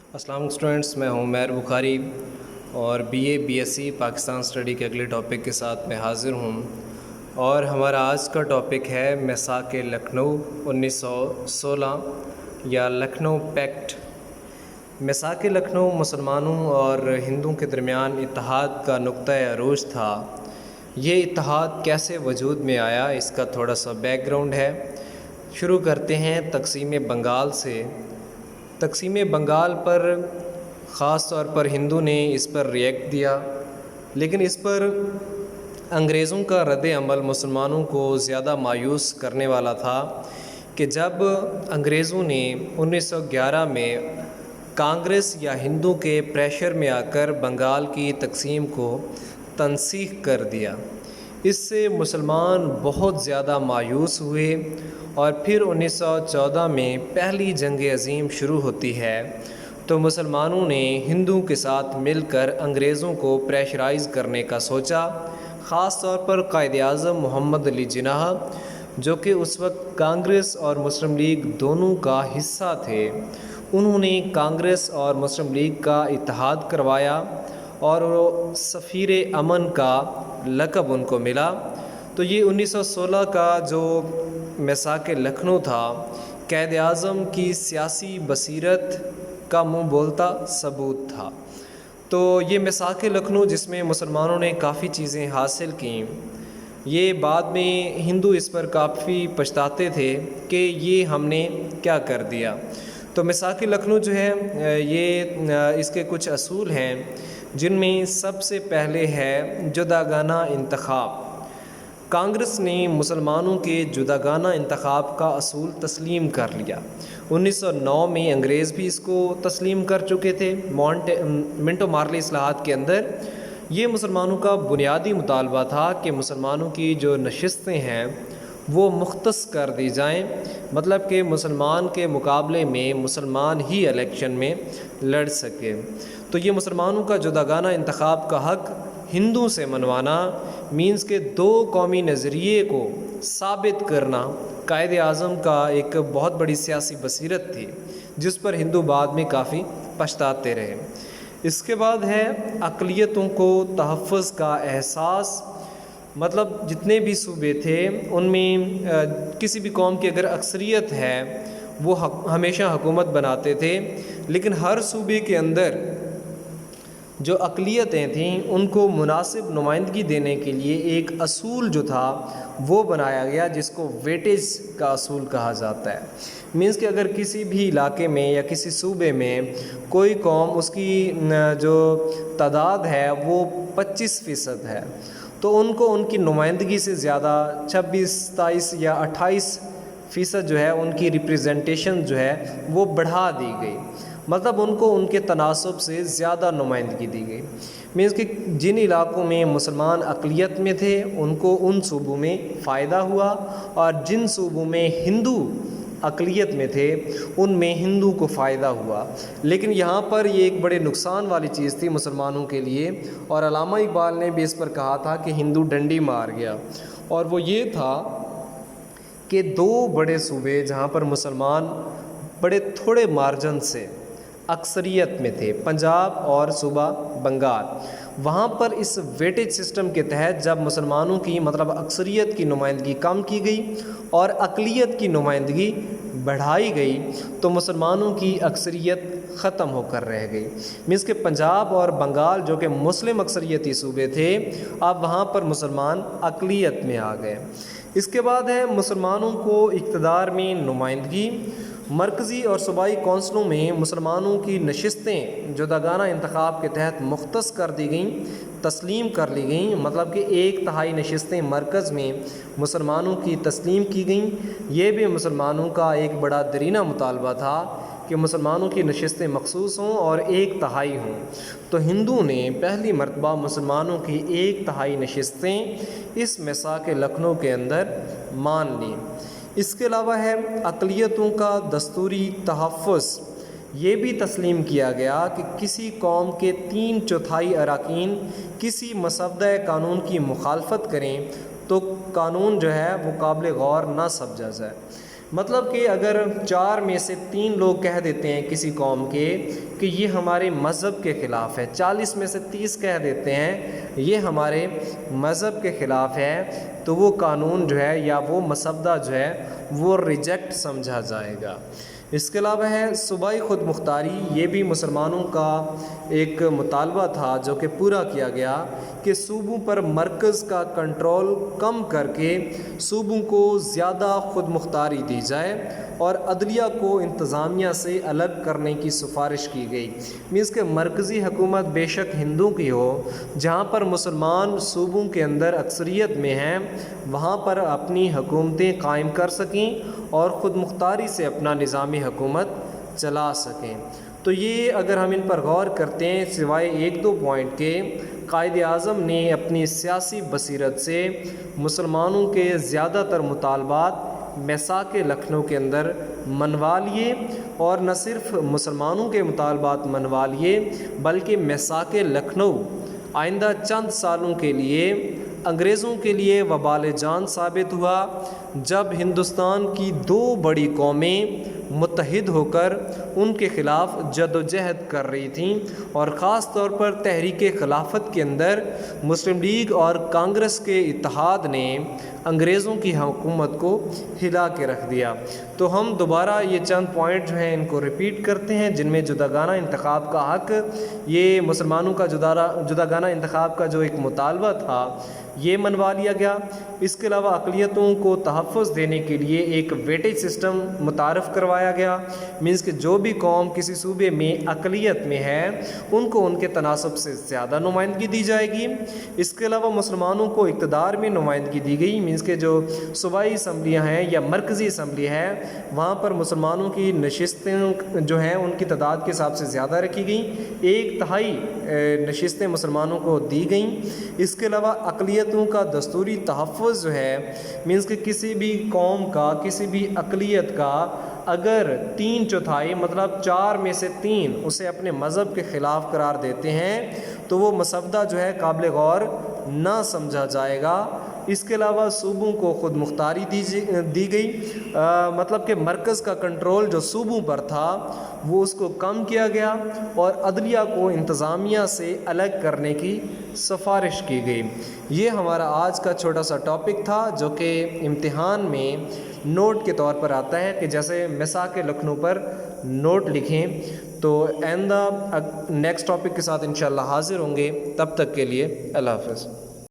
السلام علیکم اسٹوڈنٹس، میں ہوں میر بخاری اور BA BSc پاکستان اسٹڈی کے اگلے ٹاپک کے ساتھ میں حاضر ہوں، اور ہمارا آج کا ٹاپک ہے میثاق لکھنؤ 1916 یا لکھنؤ پیکٹ۔ میثاق لکھنؤ مسلمانوں اور ہندوؤں کے درمیان اتحاد کا نقطۂ عروج تھا۔ یہ اتحاد کیسے وجود میں آیا، اس کا تھوڑا سا بیک گراؤنڈ ہے۔ شروع کرتے ہیں تقسیم بنگال سے۔ تقسیم بنگال پر خاص طور پر ہندو نے اس پر ریئیکٹ دیا، لیکن اس پر انگریزوں کا رد عمل مسلمانوں کو زیادہ مایوس کرنے والا تھا کہ جب انگریزوں نے 1911 میں کانگریس یا ہندو کے پریشر میں آ کر بنگال کی تقسیم کو تنسیخ کر دیا، اس سے مسلمان بہت زیادہ مایوس ہوئے، اور پھر 1914 میں پہلی جنگ عظیم شروع ہوتی ہے تو مسلمانوں نے ہندوؤں کے ساتھ مل کر انگریزوں کو پریشرائز کرنے کا سوچا۔ خاص طور پر قائد اعظم محمد علی جناح، جو کہ اس وقت کانگریس اور مسلم لیگ دونوں کا حصہ تھے، انہوں نے کانگریس اور مسلم لیگ کا اتحاد کروایا اور سفیر امن کا لقب ان کو ملا۔ تو یہ 1916 کا جو میثاق لکھنؤ تھا، قائد اعظم کی سیاسی بصیرت کا منہ بولتا ثبوت تھا۔ تو یہ میثاق لکھنؤ جس میں مسلمانوں نے کافی چیزیں حاصل کیں، یہ بعد میں ہندو اس پر کافی پچھتاتے تھے کہ یہ ہم نے کیا کر دیا۔ تو میثاق لکھنؤ جو ہے یہ اس کے کچھ اصول ہیں، جن میں سب سے پہلے ہے جداگانہ انتخاب۔ کانگریس نے مسلمانوں کے جداگانہ انتخاب کا اصول تسلیم کر لیا۔ 1909 میں انگریز بھی اس کو تسلیم کر چکے تھے منٹو مارلی اصلاحات کے اندر۔ یہ مسلمانوں کا بنیادی مطالبہ تھا کہ مسلمانوں کی جو نشستیں ہیں وہ مختص کر دی جائیں، مطلب کہ مسلمان کے مقابلے میں مسلمان ہی الیکشن میں لڑ سکے۔ تو یہ مسلمانوں کا جداگانہ انتخاب کا حق ہندو سے منوانا مینز کہ دو قومی نظریے کو ثابت کرنا قائد اعظم کا ایک بہت بڑی سیاسی بصیرت تھی، جس پر ہندو بعد میں کافی پچھتاتے رہے۔ اس کے بعد ہے اقلیتوں کو تحفظ کا احساس، مطلب جتنے بھی صوبے تھے ان میں کسی بھی قوم کی اگر اکثریت ہے وہ ہمیشہ حکومت بناتے تھے، لیکن ہر صوبے کے اندر جو اقلیتیں تھیں ان کو مناسب نمائندگی دینے کے لیے ایک اصول جو تھا وہ بنایا گیا، جس کو ویٹیج کا اصول کہا جاتا ہے۔ مینز کہ اگر کسی بھی علاقے میں یا کسی صوبے میں کوئی قوم اس کی جو تعداد ہے وہ 25% ہے، تو ان کو ان کی نمائندگی سے زیادہ 26، 27 یا 28% جو ہے ان کی ریپریزنٹیشن جو ہے وہ بڑھا دی گئی، مطلب ان کو ان کے تناسب سے زیادہ نمائندگی دی گئی۔ مینز کہ جن علاقوں میں مسلمان اقلیت میں تھے ان کو ان صوبوں میں فائدہ ہوا، اور جن صوبوں میں ہندو اقلیت میں تھے ان میں ہندو کو فائدہ ہوا۔ لیکن یہاں پر یہ ایک بڑے نقصان والی چیز تھی مسلمانوں کے لیے، اور علامہ اقبال نے بھی اس پر کہا تھا کہ ہندو ڈنڈی مار گیا، اور وہ یہ تھا کہ دو بڑے صوبے جہاں پر مسلمان بڑے تھوڑے مارجن سے اکثریت میں تھے، پنجاب اور صوبہ بنگال، وہاں پر اس ویٹیج سسٹم کے تحت جب مسلمانوں کی مطلب اکثریت کی نمائندگی کم کی گئی اور اقلیت کی نمائندگی بڑھائی گئی تو مسلمانوں کی اکثریت ختم ہو کر رہ گئی۔ مینز کہ پنجاب اور بنگال جو کہ مسلم اکثریتی صوبے تھے، اب وہاں پر مسلمان اقلیت میں آ گئے۔ اس کے بعد ہے مسلمانوں کو اقتدار میں نمائندگی۔ مرکزی اور صوبائی کونسلوں میں مسلمانوں کی نشستیں جداگانہ انتخاب کے تحت مختص کر دی گئیں، تسلیم کر لی گئیں، مطلب کہ 1/3 نشستیں مرکز میں مسلمانوں کی تسلیم کی گئیں۔ یہ بھی مسلمانوں کا ایک بڑا درینہ مطالبہ تھا کہ مسلمانوں کی نشستیں مخصوص ہوں اور 1/3 ہوں۔ تو ہندو نے پہلی مرتبہ مسلمانوں کی 1/3 نشستیں اس میثاق لکھنؤ کے اندر مان لیں۔ اس کے علاوہ ہے اقلیتوں کا دستوری تحفظ۔ یہ بھی تسلیم کیا گیا کہ کسی قوم کے 3/4 اراکین کسی مسودہ قانون کی مخالفت کریں تو قانون جو ہے وہ قابل غور نہ سمجھا جائے۔ مطلب کہ اگر 4 میں سے 3 لوگ کہہ دیتے ہیں کسی قوم کے کہ یہ ہمارے مذہب کے خلاف ہے، 40 میں سے 30 کہہ دیتے ہیں یہ ہمارے مذہب کے خلاف ہے، تو وہ قانون جو ہے یا وہ مسودہ جو ہے وہ ریجیکٹ سمجھا جائے گا۔ اس کے علاوہ ہے صوبائی خود مختاری، یہ بھی مسلمانوں کا ایک مطالبہ تھا جو کہ پورا کیا گیا کہ صوبوں پر مرکز کا کنٹرول کم کر کے صوبوں کو زیادہ خود مختاری دی جائے اور عدلیہ کو انتظامیہ سے الگ کرنے کی سفارش کی گئی۔ مینس کہ مرکزی حکومت بے شک ہندوؤں کی ہو، جہاں پر مسلمان صوبوں کے اندر اکثریت میں ہیں وہاں پر اپنی حکومتیں قائم کر سکیں اور خود مختاری سے اپنا نظام حکومت چلا سکیں۔ تو یہ اگر ہم ان پر غور کرتے ہیں، سوائے 1-2 پوائنٹ کے، قائد اعظم نے اپنی سیاسی بصیرت سے مسلمانوں کے زیادہ تر مطالبات میثاق لکھنؤ کے اندر منوا لیے، اور نہ صرف مسلمانوں کے مطالبات منوا لیے بلکہ میثاق لکھنؤ آئندہ چند سالوں کے لیے انگریزوں کے لیے وبال جان ثابت ہوا، جب ہندوستان کی 2 بڑی قومیں متحد ہو کر ان کے خلاف جد و جہد کر رہی تھیں، اور خاص طور پر تحریک خلافت کے اندر مسلم لیگ اور کانگریس کے اتحاد نے انگریزوں کی حکومت کو ہلا کے رکھ دیا۔ تو ہم دوبارہ یہ چند پوائنٹ جو ہیں ان کو ریپیٹ کرتے ہیں، جن میں جداگانہ انتخاب کا حق، یہ مسلمانوں کا جداگانہ انتخاب کا جو ایک مطالبہ تھا یہ منوا لیا گیا۔ اس کے علاوہ اقلیتوں کو تحفظ دینے کے لیے ایک ویٹیج سسٹم متعارف کروایا گیا، مینس کہ جو بھی قوم کسی صوبے میں اقلیت میں ہے ان کو ان کے تناسب سے زیادہ نمائندگی دی جائے گی۔ اس کے علاوہ مسلمانوں کو اقتدار میں نمائندگی دی گئی، مینس کہ جو صوبائی اسمبلیاں ہیں یا مرکزی اسمبلی ہے وہاں پر مسلمانوں کی نشستیں جو ہیں ان کی تعداد کے حساب سے زیادہ رکھی گئیں، 1/3 نشستیں مسلمانوں کو دی گئیں۔ اس کے علاوہ اقلیتوں کا دستوری تحفظ جو ہے، مینس کہ کسی بھی قوم کا، کسی بھی اقلیت کا اگر 3/4 مطلب 4 میں سے 3 اسے اپنے مذہب کے خلاف قرار دیتے ہیں تو وہ مسودہ جو ہے قابل غور نہ سمجھا جائے گا۔ اس کے علاوہ صوبوں کو خود مختاری دی گئی، مطلب کہ مرکز کا کنٹرول جو صوبوں پر تھا وہ اس کو کم کیا گیا، اور عدلیہ کو انتظامیہ سے الگ کرنے کی سفارش کی گئی۔ یہ ہمارا آج کا چھوٹا سا ٹاپک تھا جو کہ امتحان میں نوٹ کے طور پر آتا ہے کہ جیسے میثاق لکھنؤ پر نوٹ لکھیں۔ تو آئندہ نیکسٹ ٹاپک کے ساتھ انشاءاللہ حاضر ہوں گے، تب تک کے لیے اللہ حافظ۔